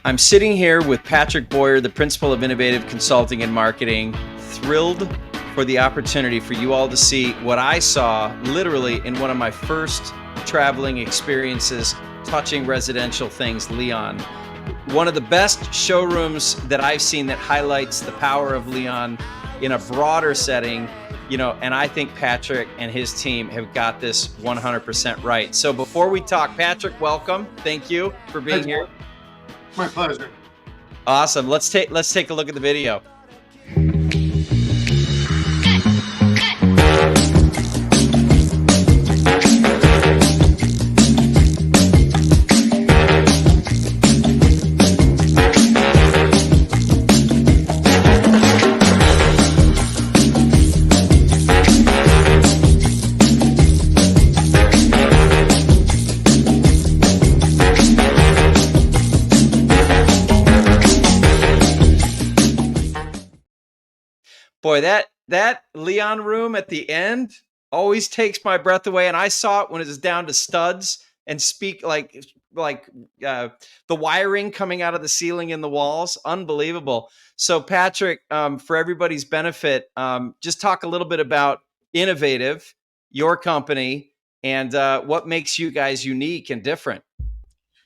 I'm sitting here with Patrick Boyer, the Principal of Innovative Consulting and Marketing, thrilled for the opportunity for you all to see what I saw literally in one of my first traveling experiences touching residential things, Leon. One of the best showrooms that I've seen that highlights the power of Leon in a broader setting, and I think Patrick and his team have got this 100% right. So before we talk, Patrick, welcome. Thank you for Hi, being here. John. My pleasure. Awesome. Let's take a look at the video. Boy, that Leon room at the end always takes my breath away. And I saw it when it was down to studs and speak like the wiring coming out of the ceiling and the walls. Unbelievable. So, Patrick, for everybody's benefit, just talk a little bit about Innovative, your company, and what makes you guys unique and different.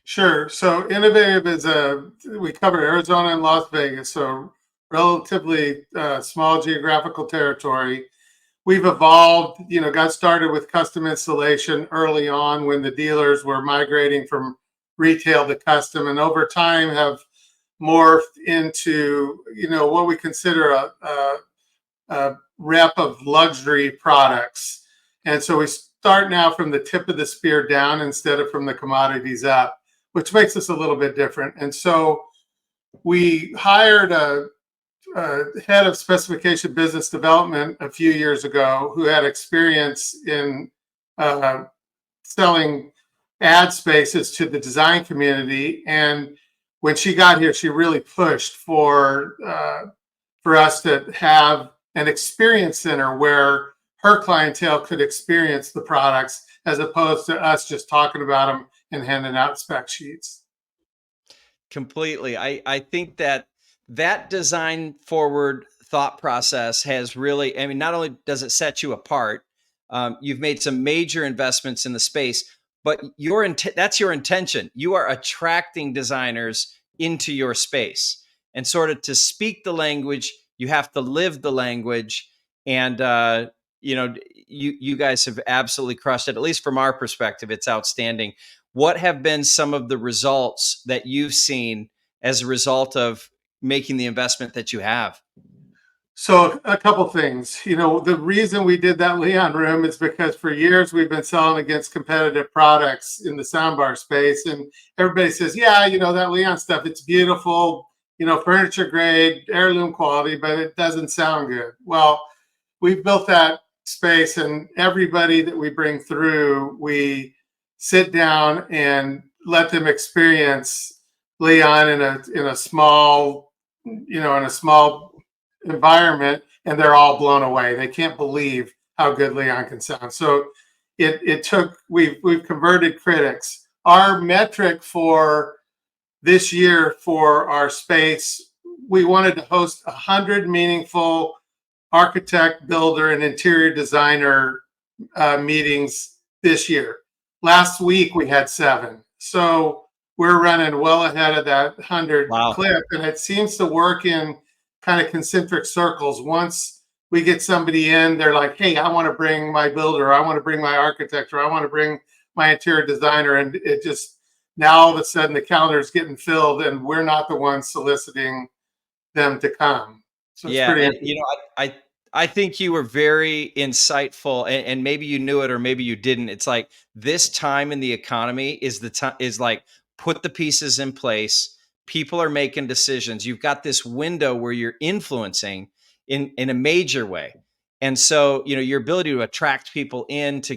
Sure. So Innovative we cover Arizona and Las Vegas, so relatively small geographical territory. We've evolved, got started with custom installation early on when the dealers were migrating from retail to custom, and over time have morphed into, what we consider a rep of luxury products. And so we start now from the tip of the spear down instead of from the commodities up, which makes us a little bit different. And so we hired a head of specification business development a few years ago who had experience in selling ad spaces to the design community. And when she got here, she really pushed for us to have an experience center where her clientele could experience the products as opposed to us just talking about them and handing out spec sheets. Completely. I think that design forward thought process has really, I mean, not only does it set you apart, you've made some major investments in the space, but that's your intention. You are attracting designers into your space, and sort of to speak the language, you have to live the language. And you guys have absolutely crushed it. At least from our perspective, it's outstanding. What have been some of the results that you've seen as a result of making the investment that you have? So a couple things. The reason we did that Leon room is because for years we've been selling against competitive products in the soundbar space, and everybody says, "Yeah, that Leon stuff. It's beautiful, furniture grade, heirloom quality, but it doesn't sound good." Well, we've built that space, and everybody that we bring through, we sit down and let them experience Leon in a small, environment, and they're all blown away. They can't believe how good Leon can sound. So we've converted critics. Our metric for this year for our space, we wanted to host 100 meaningful architect, builder, and interior designer meetings this year. Last week we had 7. So we're running well ahead of that 100 Wow. clip, and it seems to work in kind of concentric circles. Once we get somebody in, they're like, "Hey, I want to bring my builder, I want to bring my architect, or I want to bring my interior designer," and it just now all of a sudden the calendar is getting filled, and we're not the ones soliciting them to come. So it's Yeah, pretty and interesting. I think you were very insightful, and maybe you knew it or maybe you didn't. It's like this time in the economy is the time, is like, put the pieces in place. People are making decisions. You've got this window where you're influencing in a major way. And so, your ability to attract people in to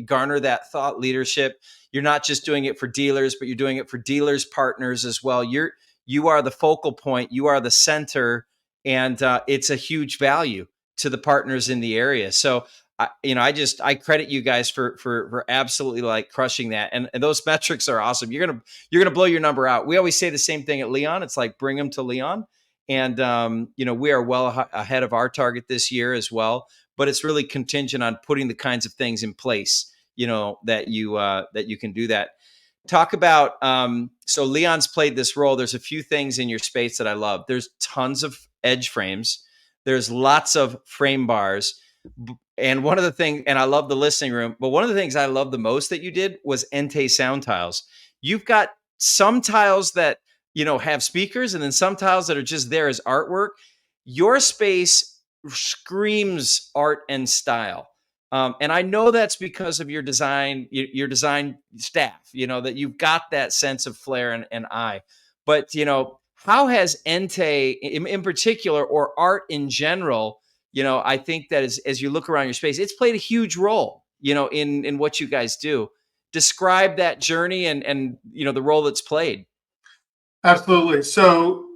garner that thought leadership. You're not just doing it for dealers, but you're doing it for dealers partners as well. You are the focal point. You are the center, and it's a huge value to the partners in the area. So I credit you guys for absolutely like crushing that. And those metrics are awesome. You're gonna blow your number out. We always say the same thing at Leon. It's like bring them to Leon. And we are well ahead of our target this year as well. But it's really contingent on putting the kinds of things in place, that you can do that. Talk about so Leon's played this role. There's a few things in your space that I love. There's tons of edge frames. There's lots of frame bars. And one of the things, and I love the listening room, but one of the things I love the most that you did was Entei sound tiles. You've got some tiles that, have speakers, and then some tiles that are just there as artwork. Your space screams art and style. And I know that's because of your design staff, that you've got that sense of flair and eye. But, how has Entei in particular, or art in general, I think that as you look around your space, it's played a huge role, in what you guys do. Describe that journey and the role it's played. Absolutely. So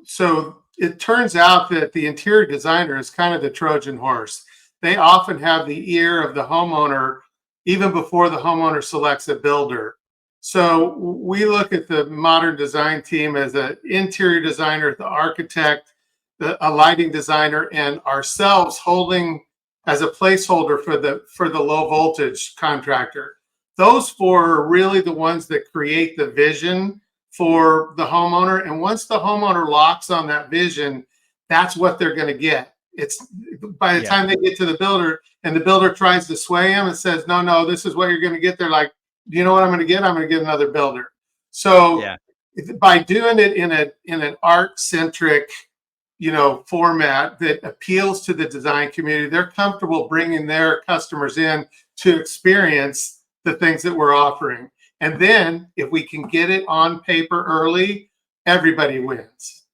it turns out that the interior designer is kind of the Trojan horse. They often have the ear of the homeowner even before the homeowner selects a builder. So we look at the modern design team as an interior designer, the architect, a lighting designer, and ourselves holding as a placeholder for the low voltage contractor. Those four are really the ones that create the vision for the homeowner. And once the homeowner locks on that vision, that's what they're going to get. It's by the time they get to the builder and the builder tries to sway them and says, no, this is what you're going to get. They're like, do you know what I'm going to get? I'm going to get another builder. So by doing it in an art centric, format that appeals to the design community, they're comfortable bringing their customers in to experience the things that we're offering. And then if we can get it on paper early, everybody wins.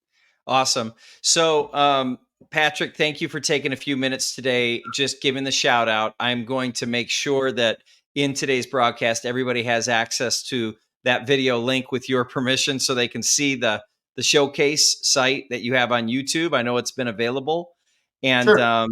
Awesome. So, Patrick, thank you for taking a few minutes today, just giving the shout out. I'm going to make sure that in today's broadcast, everybody has access to that video link with your permission so they can see the showcase site that you have on YouTube. I know it's been available. And, Sure.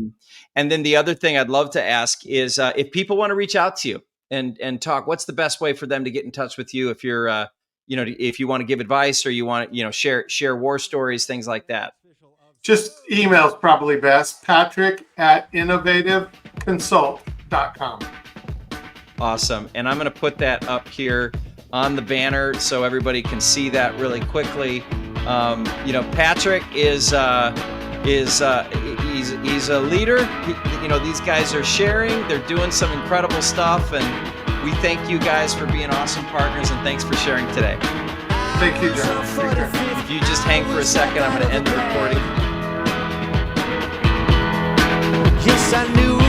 And then the other thing I'd love to ask is if people want to reach out to you and talk, what's the best way for them to get in touch with you if you're, if you want to give advice or you want to, share war stories, things like that? Just email's probably best. Patrick@innovativeconsult.com. Awesome. And I'm going to put that up here on the banner so everybody can see that really quickly. Patrick is he's a leader. These guys are sharing. They're doing some incredible stuff, and we thank you guys for being awesome partners, and thanks for sharing today. Thank you, John. If you just hang for a second, I'm going to end the recording. Yes, I knew